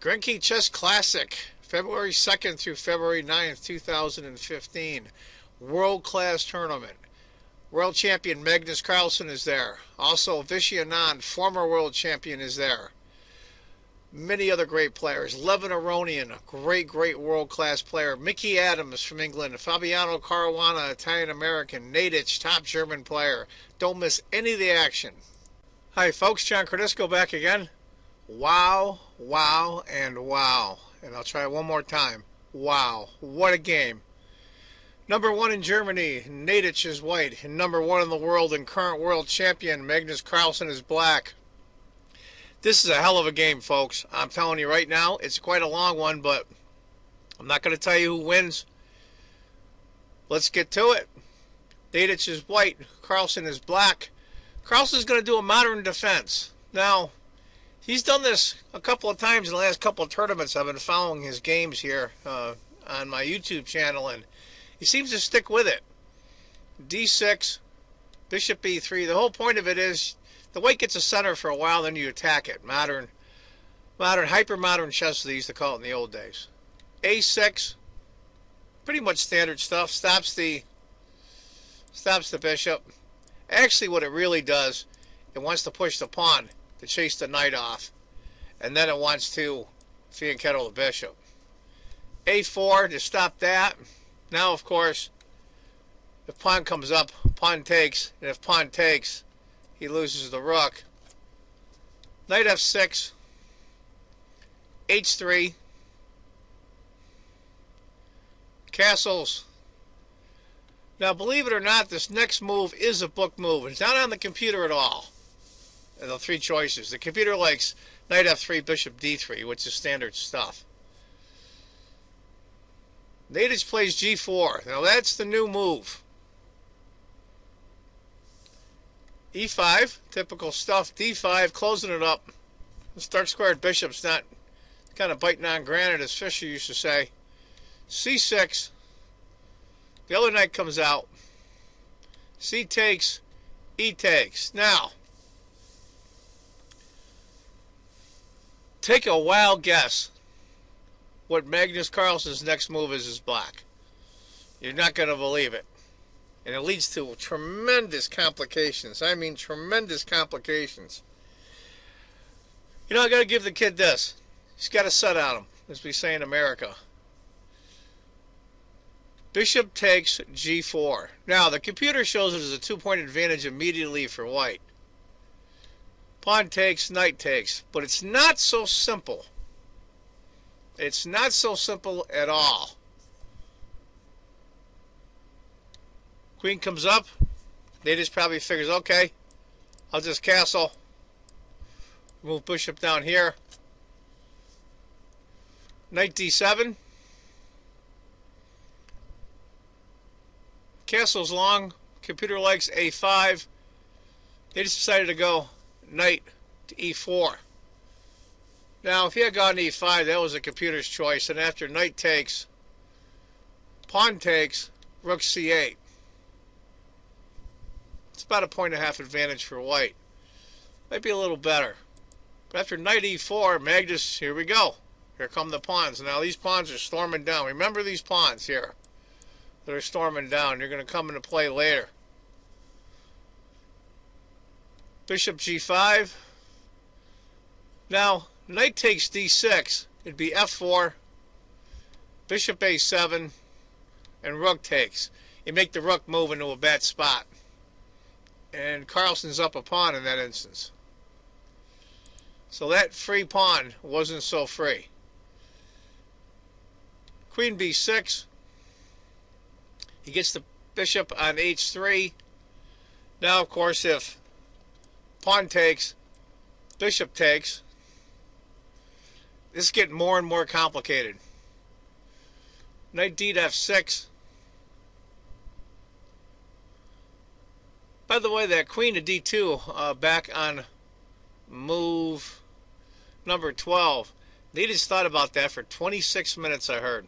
Grenke Chess Classic, February 2nd through February 9th, 2015. World-class tournament. World champion Magnus Carlsen is there. Also, Vishy Anand, former world champion, is there. Many other great players. Levin Aronian, great world-class player. Mickey Adams from England. Fabiano Caruana, Italian-American. Naiditsch, top German player. Don't miss any of the action. Hi folks, John Cordisco back again. Wow, wow, and wow. And I'll try it one more time. Wow, what a game. Number 1 in Germany, Naiditsch is white. And number 1 in the world and current world champion, Magnus Carlsen, is black. This is a hell of a game, folks. I'm telling you right now, it's quite a long one, but I'm not going to tell you who wins. Let's get to it. Naiditsch is white, Carlsen is black. Carlsen's going to do a modern defense. Now, he's done this a couple of times in the last couple of tournaments. I've been following his games here on my YouTube channel, and he seems to stick with it. D6, bishop e3. The whole point of it is the white gets a center for a while, then you attack it. Modern, hyper-modern chess, they used to call it in the old days. A6, pretty much standard stuff. Stops the bishop. Actually, what it really does, it wants to push the pawn to chase the knight off, and then it wants to fianchetto the bishop. A4 to stop that. Now, of course, if pawn comes up, pawn takes, and if pawn takes, he loses the rook. Knight F6, H3, castles. Now, believe it or not, this next move is a book move. It's not on the computer at all. And the three choices. The computer likes knight F3, bishop D3, which is standard stuff. Naiditsch plays G4. Now, that's the new move. E5, typical stuff. D5, closing it up. This dark squared bishop's not kind of biting on granite, as Fisher used to say. C6. The other knight comes out. C takes, E takes. Now, take a wild guess what Magnus Carlsen's next move is black. You're not going to believe it. And it leads to tremendous complications. I mean, tremendous complications. You know, I got to give the kid this. He's got a set on him, as we say in America. Bishop takes G4. Now, the computer shows it as a 2-point advantage immediately for white. Pawn takes, knight takes. But it's not so simple. It's not so simple at all. Queen comes up. Naiditsch probably figures, okay, I'll just castle. Move bishop down here. Knight D7. Castle's long. Computer likes A5. They just decided to go knight to E4. Now, if he had gone to E5, that was the computer's choice. And after knight takes, pawn takes, rook C8. It's about a 1.5 advantage for white. Might be a little better. But after knight E4, Magnus, here we go. Here come the pawns. Now, these pawns are storming down. Remember these pawns here that are storming down. They're going to come into play later. Bishop G5. Now, knight takes D6. It'd be F4, bishop A7, and rook takes. You make the rook move into a bad spot. And Carlsen's up a pawn in that instance. So that free pawn wasn't so free. Queen B6. He gets the bishop on H3. Now, of course, if pawn takes, bishop takes, this is getting more and more complicated. Knight D to F6. By the way, that queen to D2 back on move number 12. Naiditsch thought about that for 26 minutes, I heard.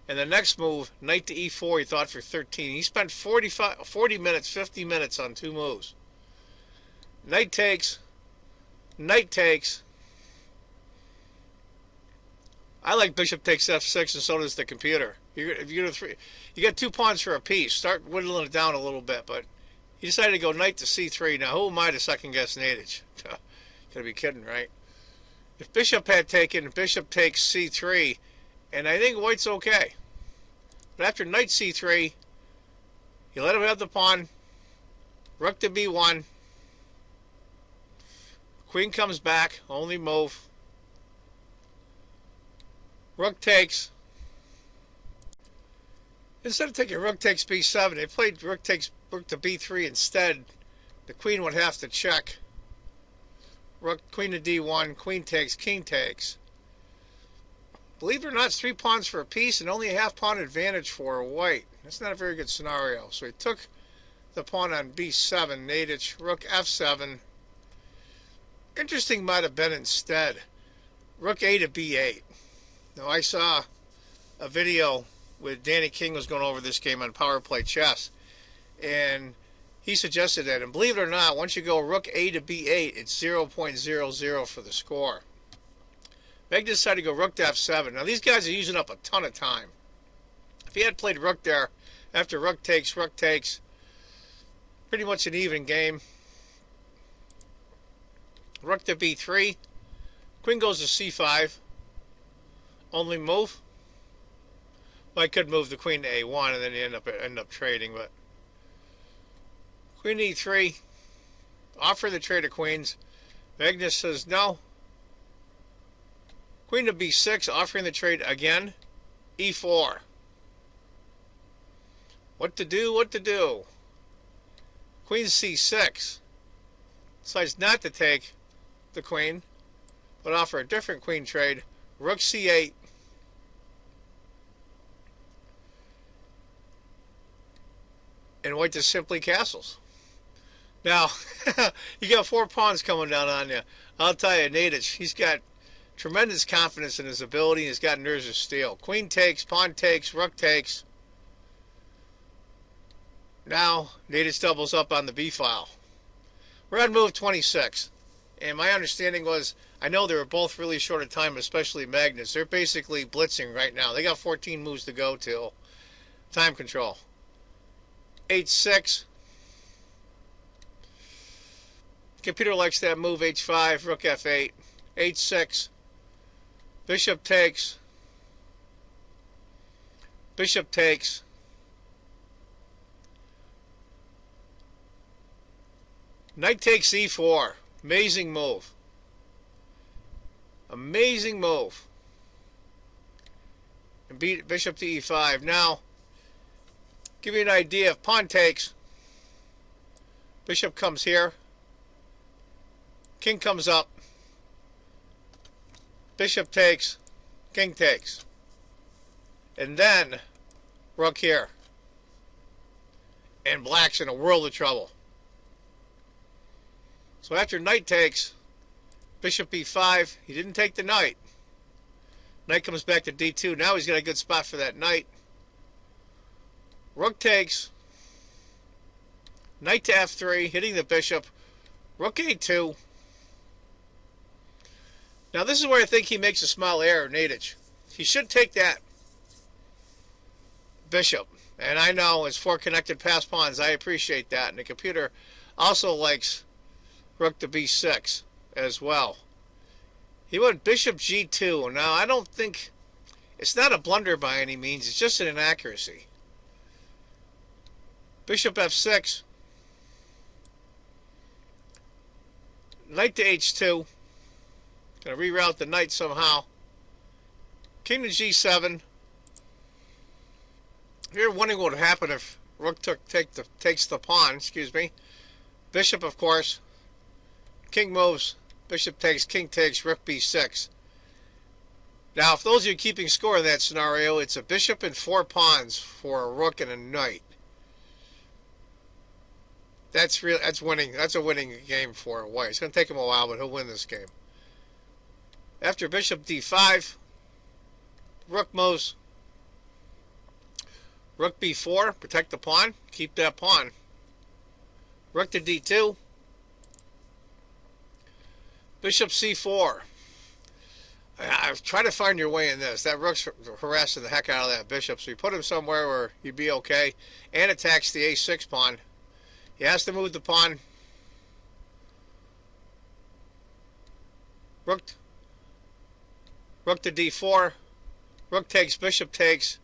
And the next move, knight to E4, he thought for 13. He spent 40 minutes, 50 minutes on 2 moves. Knight takes, I like bishop takes f6, and so does the computer. If you go to three, you got 2 pawns for a piece. Start whittling it down a little bit, but he decided to go knight to c3. Now, who am I to second guess Naiditsch? Gotta be kidding, right? If bishop had taken, bishop takes c3, and I think white's okay. But after knight c3, you let him have the pawn. Rook to b1. Queen comes back, only move. Rook takes. Instead of taking rook takes b7, they played rook to b3 instead. The queen would have to check. Rook, queen to d1, queen takes, king takes. Believe it or not, it's 3 pawns for a piece and only a half pawn advantage for white. That's not a very good scenario. So he took the pawn on b7, Naiditsch, rook f7. Interesting might have been instead rook a to b8. Now I saw a video with Danny King was going over this game on Power Play Chess, and he suggested that. And believe it or not, once you go rook a to b8, it's 0.00 for the score. Magnus decided to go rook to f7. Now these guys are using up a ton of time. If he had played rook there after rook takes, pretty much an even game. Rook to b3. Queen goes to c5. Only move. Well, I could move the queen to a1 and then you end up trading, but queen e3. Offer the trade of queens. Magnus says no. Queen to b6, offering the trade again. e4. What to do? What to do? Queen c6. Decides not to take the queen, but offer a different queen trade. Rook c8. And white just simply castles. Now, you got 4 pawns coming down on you. I'll tell you, Naiditsch, he's got tremendous confidence in his ability. He's got nerves of steel. Queen takes, pawn takes, rook takes. Now, Naiditsch doubles up on the b file. We're on move 26. And my understanding was, I know they were both really short of time, especially Magnus. They're basically blitzing right now. They got 14 moves to go till time control. h6. Computer likes that move. h5, rook f8, h6. Bishop takes. Bishop takes. Knight takes e4. Amazing move. Amazing move. And beat bishop to e5. Now, give you an idea. If pawn takes, bishop comes here. King comes up. Bishop takes. King takes. And then, rook here. And black's in a world of trouble. So after knight takes, bishop b5, he didn't take the knight. Knight comes back to d2. Now he's got a good spot for that knight. Rook takes. Knight to f3, hitting the bishop. Rook a2. Now this is where I think he makes a small error, Naiditsch. He should take that bishop. And I know it's 4 connected pass pawns. I appreciate that. And the computer also likes rook to b6 as well. He went bishop g2. Now I don't think, it's not a blunder by any means. It's just an inaccuracy. Bishop f6. Knight to h2. Going to reroute the knight somehow. King to g7. You're wondering what would happen if rook takes the pawn. Excuse me. Bishop, of course. King moves. Bishop takes. King takes. Rook b6. Now, if those of you keeping score in that scenario, it's a bishop and 4 pawns for a rook and a knight. That's winning. That's a winning game for white. It's going to take him a while, but he'll win this game. After bishop d5, rook moves. Rook b4, protect the pawn. Keep that pawn. Rook to d2. Bishop c4. Try to find your way in this. That rook's harassing the heck out of that bishop, so you put him somewhere where he'd be okay, and attacks the a6 pawn. He has to move the pawn. Rook to d4. Rook takes, bishop takes,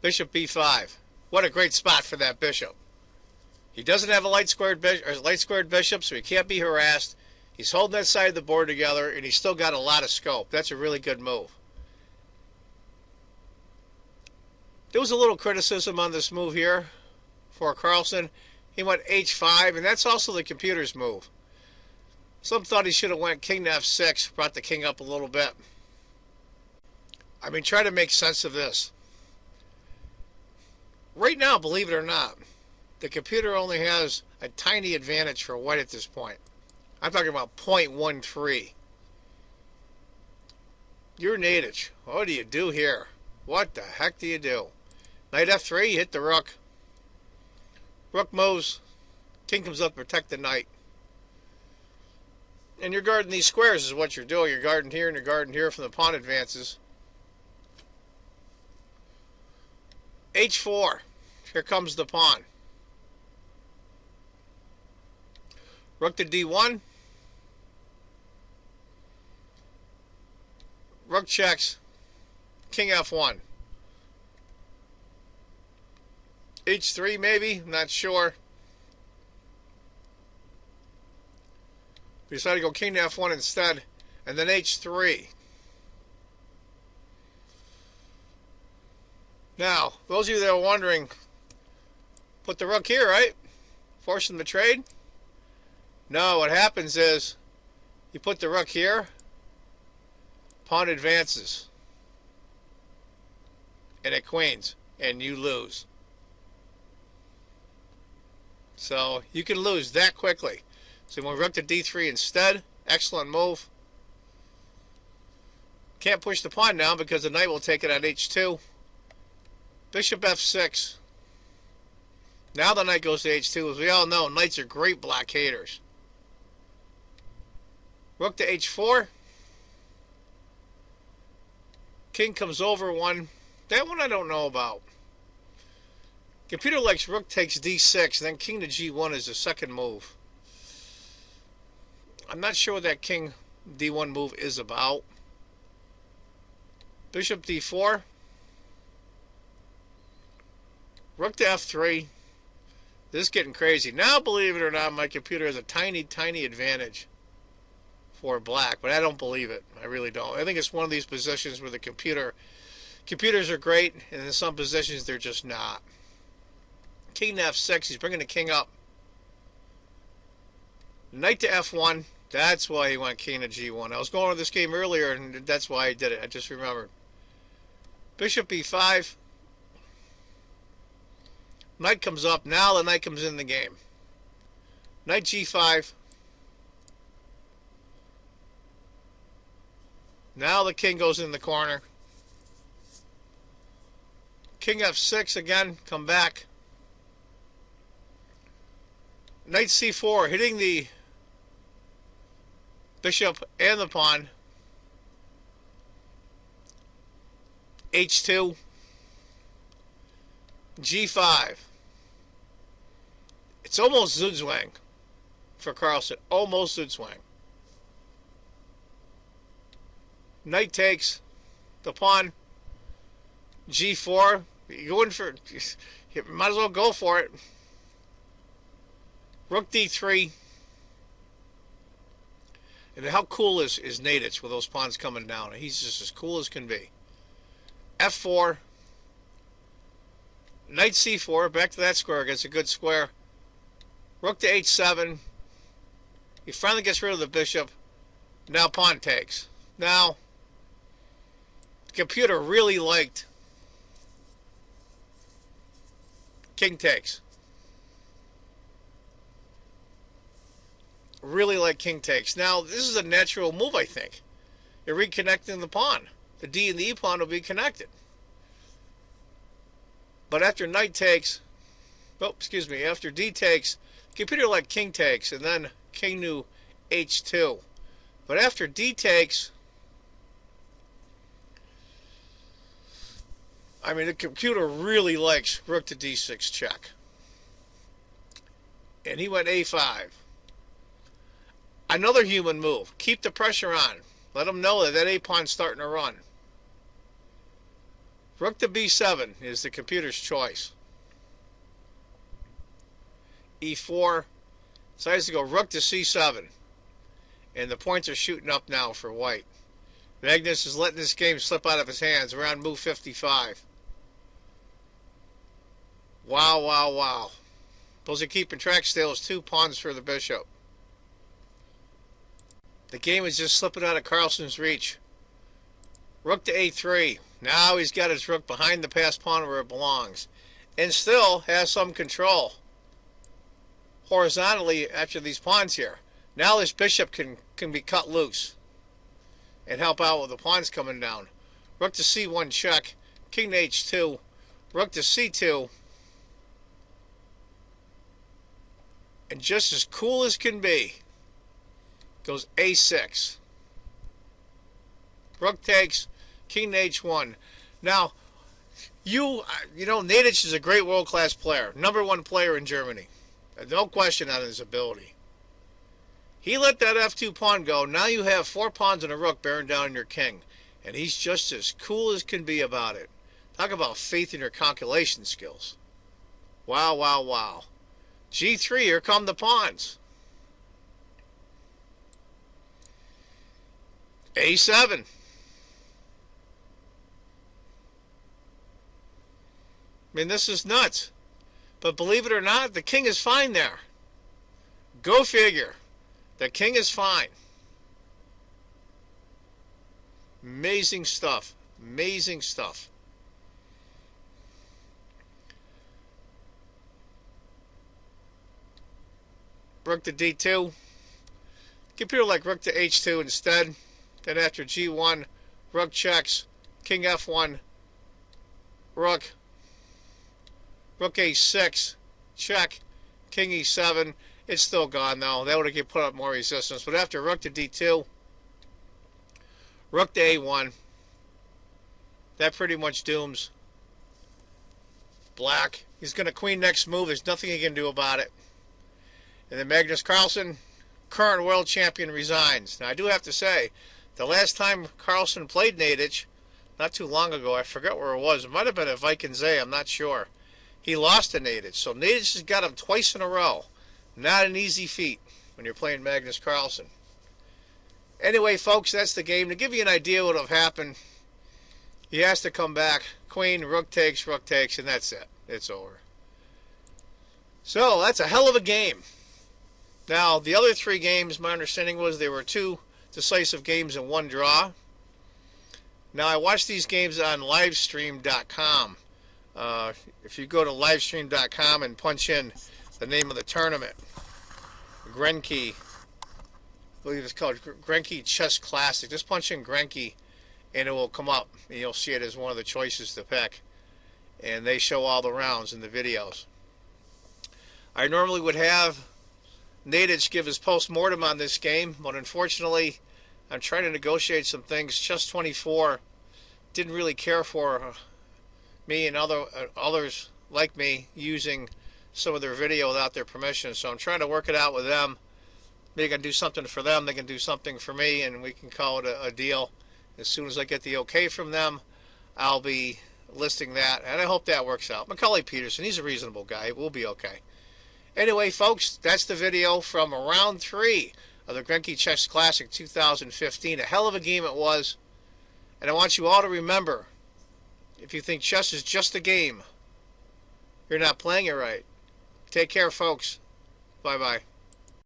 bishop b5. What a great spot for that bishop. He doesn't have a light squared bishop, so he can't be harassed. He's holding that side of the board together, and he's still got a lot of scope. That's a really good move. There was a little criticism on this move here for Carlsen. He went h5, and that's also the computer's move. Some thought he should have went king to f6, brought the king up a little bit. I mean, try to make sense of this. Right now, believe it or not, the computer only has a tiny advantage for white at this point. I'm talking about 0.13. You're Naiditsch. What do you do here? What the heck do you do? Knight f3, hit the rook. Rook moves. King comes up to protect the knight. And you're guarding these squares is what you're doing. You're guarding here and you're guarding here from the pawn advances. h4. Here comes the pawn. Rook to d1. Rook checks. King f1. h3 maybe, I'm not sure. We decided to go king to f1 instead, and then h3. Now, those of you that are wondering, put the rook here, right? Force them to trade? No, what happens is, you put the rook here, pawn advances, and it queens, and you lose. So, you can lose that quickly. So we went rook to d3 instead. Excellent move. Can't push the pawn now because the knight will take it on h2. Bishop f6. Now the knight goes to h2. As we all know, knights are great blockaders. Rook to h4. King comes over one. That one I don't know about. Computer likes rook takes d6, then king to g1 is the second move. I'm not sure what that king d1 move is about. Bishop d4. Rook to f3. This is getting crazy. Now, believe it or not, my computer has a tiny, tiny advantage for black, but I don't believe it. I really don't. I think it's one of these positions where the computers are great, and in some positions they're just not. King to f6. He's bringing the king up. Knight to f1. That's why he went king to g1. I was going over this game earlier, and that's why I did it. I just remembered. Bishop e5. Knight comes up. Now the knight comes in the game. Knight g5. Now the king goes in the corner. King f6 again. Come back. Knight c4. Hitting the bishop and the pawn. h2. g5. It's almost Zugzwang for Carlsen. Almost Zugzwang. Knight takes the pawn. g4. You go in for. You might as well go for it. Rook d3. And how cool is Naiditsch with those pawns coming down? He's just as cool as can be. f4. Knight c4. Back to that square. Gets a good square. Rook to h7. He finally gets rid of the bishop. Now pawn takes. Now, the computer really liked king takes. Really like king takes. Now, this is a natural move, I think. You're reconnecting the pawn. The d and the e pawn will be connected. But after knight takes, after d takes, computer like king takes, and then king to h2. But after d takes, I mean, the computer really likes rook to d6 check. And he went a5. Another human move. Keep the pressure on. Let him know that that a-pawn's starting to run. Rook to b7 is the computer's choice. e4. Decides to go rook to c7. And the points are shooting up now for white. Magnus is letting this game slip out of his hands around move 55. Wow, wow, wow. Those are keeping track still as 2 pawns for the bishop. The game is just slipping out of Carlsen's reach. Rook to a3. Now he's got his rook behind the passed pawn where it belongs. And still has some control horizontally after these pawns here. Now this bishop can be cut loose and help out with the pawns coming down. Rook to c1 check. King to h2. Rook to c2. And just as cool as can be, goes a6. Rook takes, king to h1. Now, you know, Naiditsch is a great world-class player. #1 player in Germany. No question on his ability. He let that f2 pawn go. Now you have 4 pawns and a rook bearing down your king. And he's just as cool as can be about it. Talk about faith in your calculation skills. Wow, wow, wow. g3, here come the pawns. a7. I mean, this is nuts. But believe it or not, the king is fine there. Go figure. The king is fine. Amazing stuff. Amazing stuff. Rook to d2. Computer like rook to h2 instead. Then after g1, rook checks, king f1, rook a6, check, king e7. It's still gone though. That would have put up more resistance. But after rook to d2, rook to a1, that pretty much dooms black. He's going to queen next move. There's nothing he can do about it. And then Magnus Carlsen, current world champion, resigns. Now I do have to say, the last time Carlsen played Naiditsch, not too long ago, I forget where it was. It might have been at Vikings, I'm not sure. He lost to Naiditsch. So Naiditsch has got him twice in a row. Not an easy feat when you're playing Magnus Carlsen. Anyway, folks, that's the game. To give you an idea what will have happened, he has to come back. Queen, rook takes, and that's it. It's over. So that's a hell of a game. Now, the other 3 games, my understanding was there were 2 decisive games and 1 draw. Now, I watch these games on livestream.com. If you go to livestream.com and punch in the name of the tournament, Grenke, I believe it's called Grenke Chess Classic. Just punch in Grenke and it will come up. And you'll see it as one of the choices to pick. And they show all the rounds in the videos. I normally would have Naiditsch give his post-mortem on this game, but unfortunately I'm trying to negotiate some things. Chess24 didn't really care for me and others like me using some of their video without their permission, so I'm trying to work it out with them. They can do something for them, they can do something for me, and we can call it a deal. As soon as I get the okay from them, I'll be listing that, and I hope that works out. Macaulay Peterson, he's a reasonable guy. We'll be okay. Anyway, folks, that's the video from round 3 of the Grenke Chess Classic 2015. A hell of a game it was. And I want you all to remember, if you think chess is just a game, you're not playing it right. Take care, folks. Bye-bye.